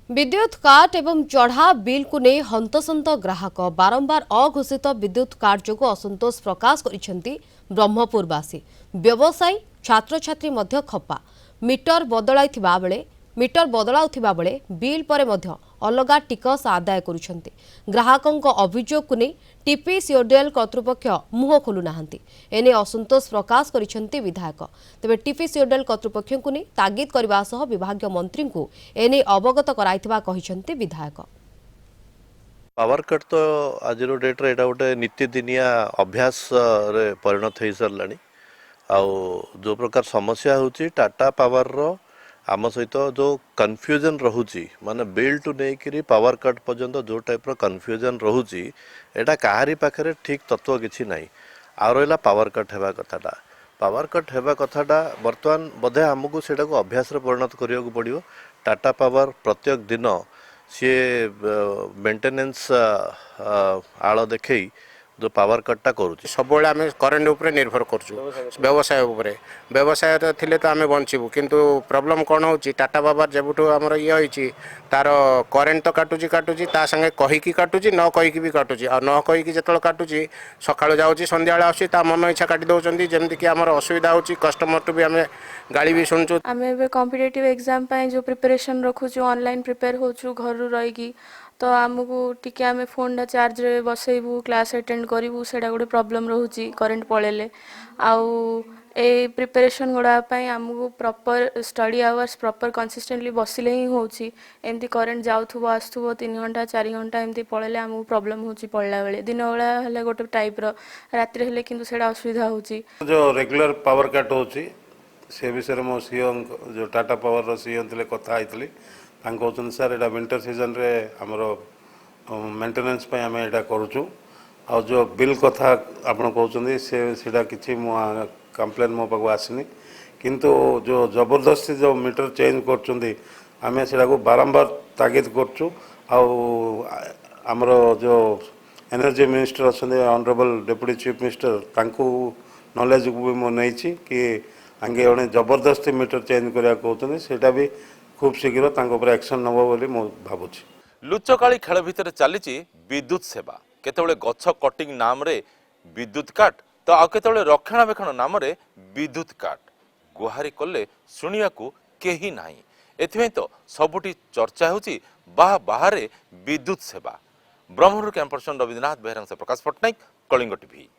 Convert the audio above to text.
विद्युत काट एवं चढ़ा बिल को नहीं हंतसंत ग्राहक बारंबार अघोषित विद्युत काट जो असंतोष प्रकाश करिसेंती ब्रह्मपुरवासी व्यवसायी छात्र छात्री मध्य खपा मीटर बदलाउथिबा बेले बिल परे मध्य अलगा टिकस आदाय करुछंती ग्राहकों अभियोग को नहीं टीपीसीओडीएल कर्तृपक्ष मुह खोलु नाहंती एने असंतोष प्रकाश करिसेंती विधायक तेबे टीपीसीओडीएल कर्तृपक्ष को नहीं तागिद करबा सह विभागीय मंत्री को एने अवगत कराइथिबा कहिसेंती विधायक। पावर कट तो आज डेट रे एटा गोटे नित्यदिनिया अभ्यास रे परिणत हो सारानी जो प्रकार समस्या होची टाटा पावर रो आम सहित जो कन्फ्यूजन रोची माने बिल टू नहीं पावर कट पर्यंत जो टाइप कन्फ्यूजन रोची एटा काहारी पाखरे ठीक तत्व किसी ना आ रहा पावर कट होगा कथाटा पावर कट होगा कथाटा बर्तमान बोधे आमको से अभ्यास परिणत करने को पड़ो टाटा पावर प्रत्येक दिन सी मेंटेनेंस आड़ देखे जो पावर कटटा करुँच सब आम करेन्ट उपर निर्भर करुँ व्यवसाय उपरे व्यवसाय थिले तो आम बचबू किंतु प्रॉब्लम कौन हो टाटा पावर जब आमर ये होती तार करेन्ट तो काटुची काटुची ता संगे कहीकि काटुची न कहीकि भी काटुची आ न कहीकि जो काटुची सकाळु जाऊँगी संध्या आसी ता मन इच्छा काटी दौरान जमीक आम असुविधा हो कस्टमर टू भी आम गाड़ी भी शुणुचु आम कॉम्पिटिटिव एग्जाम जो प्रिपरेशन रखुचु ऑनलाइन प्रिपेयर होचु घर रही तो आमको टिके आम फोन चार्ज रे बसैबू क्लास अटेंड करूँ से गोटे प्रॉब्लम रोचे करेन्ट पड़ेले आउ ए प्रिपरेशन गुड़ापाई आमको proper study hours proper consistently बसिले ही होची एमती करेन्ट जाऊथुबो आसुथुबो 3 घंटा 4 घंटा एमती पड़ेले आमको प्रॉब्लम होची पड़ला बेले दिन बेला हेले गोटे टाइप रो रात्रि हेले किंतु सेडा असुविधा होची जो रेगुलर पावर कट होची से विषय मो सीओ जो टाटा पावर रो सीओ थिले कथा आइतली तांको कहउछन सर एटा विंटर सीजन रे हमरो मेंटेनेंस पे आम एटा करूछु आ जो बिल कथा आपण कहउछन से सेडा किछि मो कंप्लेन मो पाक आसनी किंतु जो जबरदस्ती जो मीटर चेंज करछुंदी आमे सेडा को बारंबार तागिद करछु आ हमर जो एनर्जी मिनिस्टर अछन ऑनरेबल डेप्यूटी चीफ मिनिस्टर तांको नॉलेज को भी मो नैछि कि आगे जड़े जबरदस्ती मीटर चेंज करा कहते सेटा भी खूब शीघ्र एक्शन नब बोली मो भावुछि। लुचकाली खेल भितर चली विद्युत सेवा केतबेले गछ कटिंग नाम रे विद्युत काट तो आ केतबेले रक्षणाबेक्षण नाम रे विद्युत काट गुहारी कले शुणिया को केही नाही एथिमे तो सबुठी चर्चा होची बाहर विद्युत सेवा। ब्रह्मपुर कैंपस रविन्द्रनाथ बेहरा से प्रकाश पट्टनायक कलिंग टीवी।